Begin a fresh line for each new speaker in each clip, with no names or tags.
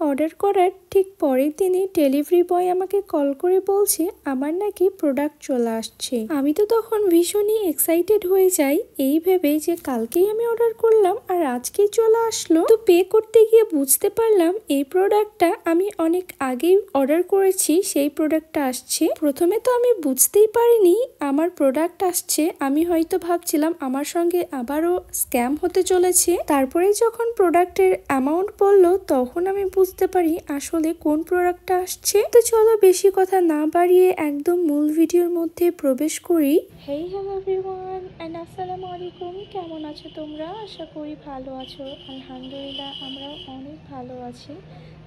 Order করার ঠিক পরের দিনই ডেলিভারি বয় আমাকে কল করে বলছে আমার নাকি প্রোডাক্ট চলে আসছে। আমি তো তখন ভীষণই এক্সাইটেড হয়ে যাই এই ভেবে যে কালকেই আমি অর্ডার করলাম আর আজকেই চলে আসলো। তো পে করতে গিয়ে বুঝতে পারলাম এই প্রোডাক্টটা আমি অনেক আগেই অর্ডার করেছি, সেই প্রোডাক্টটা আসছে। প্রথমে তো আমি বুঝতেই পারিনি আমার প্রোডাক্ট আসছে, আমি হয়তো ভাবছিলাম আমার সঙ্গে আবারও স্ক্যাম হতে চলেছে। তারপরে যখন প্রোডাক্টের অ্যামাউন্ট বললো তখন আমি বুঝতে পারি আসলে কোন প্রোডাক্টটা আসছে। তো চলো বেশি কথা না বাড়িয়ে একদম মূল ভিডিওর মধ্যে প্রবেশ করি। হেই হ্যালো এভরিওয়ান এন্ড আসসালামু আলাইকুম, কেমন আছো তোমরা? আশা করি ভালো আছো। আলহামদুলিল্লাহ আমরাও অনেক ভালো আছি।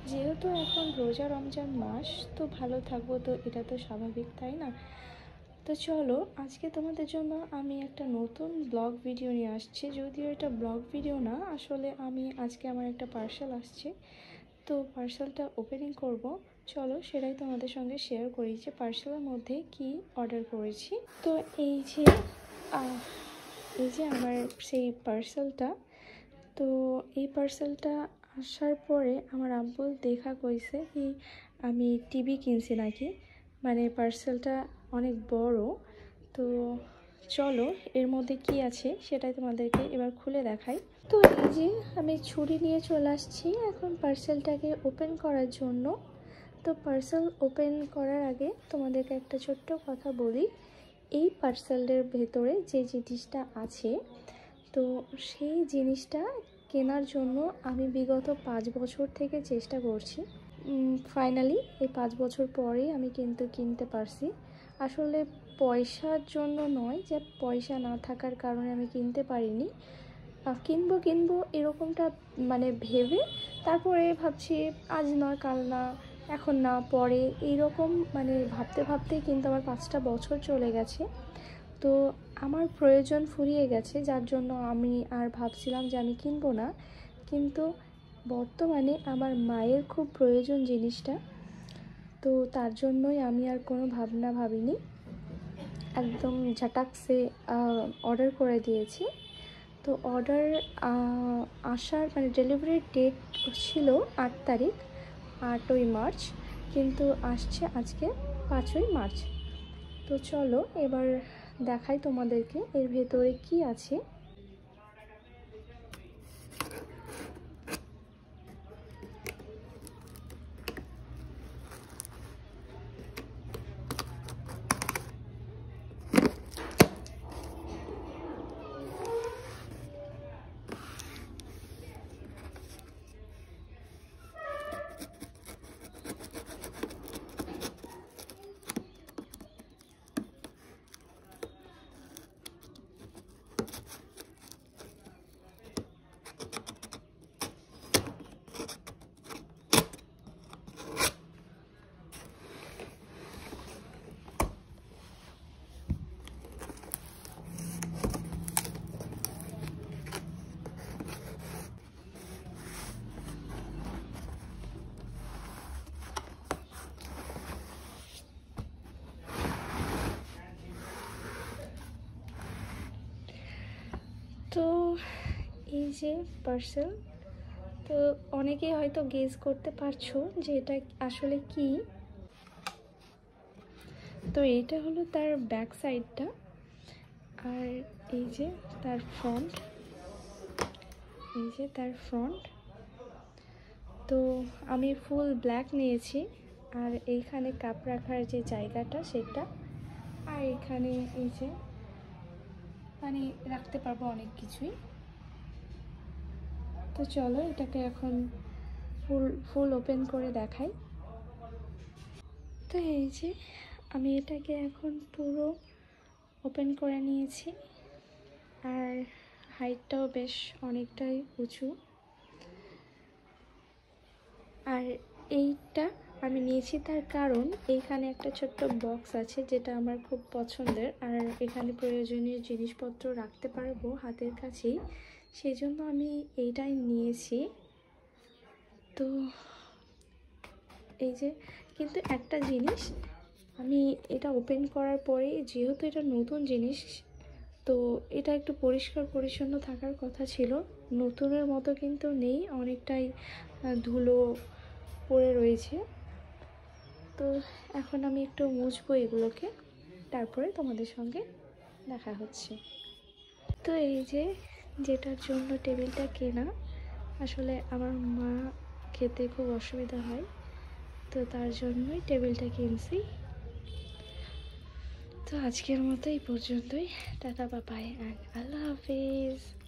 যেহেতু এখন রোজা রমজান মাস, তো ভালো থাকবো, তো এটা তো স্বাভাবিক, তাই না? তো চলো আজকে তোমাদের জন্য আমি একটা নতুন ব্লগ ভিডিও নিয়ে আসছি। যদিও এটা ব্লগ ভিডিও না, আসলে আমি আজকে আমার একটা পার্সেল আসছে, তো পার্সেলটা ওপেনিং করব। চলো সেটাই তোমাদের সঙ্গে শেয়ার করি যে পার্সেলের মধ্যে কি অর্ডার করেছি। তো এই যে আমার সেই পার্সেলটা, তো এই পার্সেলটা আসার পরে আমার আব্বু দেখা কইছে কি আমি টিভি কিনছি নাকি, মানে পার্সেলটা অনেক বড়। তো চলো এর মধ্যে কি আছে সেটাই তোমাদেরকে এবার খুলে দেখাই। তো এই যে আমি ছুরি নিয়ে চলে আসছি এখন পার্সেলটাকে ওপেন করার জন্য। তো পার্সেল ওপেন করার আগে তোমাদেরকে একটা ছোট্ট কথা বলি, এই পার্সেলের ভেতরে যে জিনিসটা আছে, তো সেই জিনিসটা কেনার জন্য আমি বিগত 5 বছর থেকে চেষ্টা করছি। ফাইনালি এই 5 বছর পরেই আমি কিন্তু কিনতে পারছি। আসলে পয়সার জন্য নয়, যে পয়সা না থাকার কারণে আমি কিনতে পারিনি। কিনবো এরকমটা মানে ভেবে তারপরে ভাবছি আজ নয় কাল না, এখন না পরে, এইরকম মানে ভাবতে ভাবতেই কিন্তু আমার 5টা বছর চলে গেছে। তো আমার প্রয়োজন ফুরিয়ে গেছে, যার জন্য আমি আর ভাবছিলাম যে আমি কিনবো না। কিন্তু বর্তমানে আমার মায়ের খুব প্রয়োজন জিনিসটা, তো তার জন্যই আমি আর কোনো ভাবনা ভাবিনি, একদম ঝটাকসে অর্ডার করে দিয়েছি। তো অর্ডার আসার মানে ডেলিভারির ডেট ছিল 8 তারিখ, 8ই মার্চ, কিন্তু আসছে আজকে 5ই মার্চ। তো চলো এবার দেখাই তোমাদেরকে এর ভেতরে কি আছে। তো এই যে পার্সেল, তো অনেকেই হয়তো গেস করতে পারছো যে এটা আসলে কি। তো এইটা হলো তার ব্যাক সাইডটা, আর এই যে তার ফ্রন্ট, এই যে তার ফ্রন্ট। তো আমি ফুল ব্ল্যাক নিয়েছি, আর এইখানে কাপ রাখার যে জায়গাটা সেটা, আর এখানে এই যে মানে রাখতে পারবো অনেক কিছুই। তো চলো এটাকে এখন ফুল ওপেন করে দেখাই। তো এই যে আমি এটাকে এখন পুরো ওপেন করে নিয়েছি, আর হাইটটাও বেশ অনেকটাই উঁচু। আর এইটা আমি নিয়েছি তার কারণ এইখানে একটা ছোট্ট বক্স আছে যেটা আমার খুব পছন্দের, আর এখানে প্রয়োজনীয় জিনিসপত্র রাখতে পারবো হাতের কাছেই, সেই জন্য আমি এইটাই নিয়েছি। তো এই যে কিন্তু একটা জিনিস, আমি এটা ওপেন করার পরে যেহেতু এটা নতুন জিনিস, তো এটা একটু পরিষ্কার পরিচ্ছন্ন থাকার কথা ছিল। নতুনের মতো কিন্তু নেই, অনেকটাই ধুলো পড়ে রয়েছে। তো এখন আমি একটু মুছবো এগুলোকে, তারপরে তোমাদের সঙ্গে দেখা হচ্ছে। তো এই যে যেটার জন্য টেবিলটা কেনা, আসলে আমার মা খেতে খুব অসুবিধা হয়, তো তার জন্যই টেবিলটা কিনছি। তো আজকের মতো এই পর্যন্তই। Tata, bye bye, and Allah Hafiz.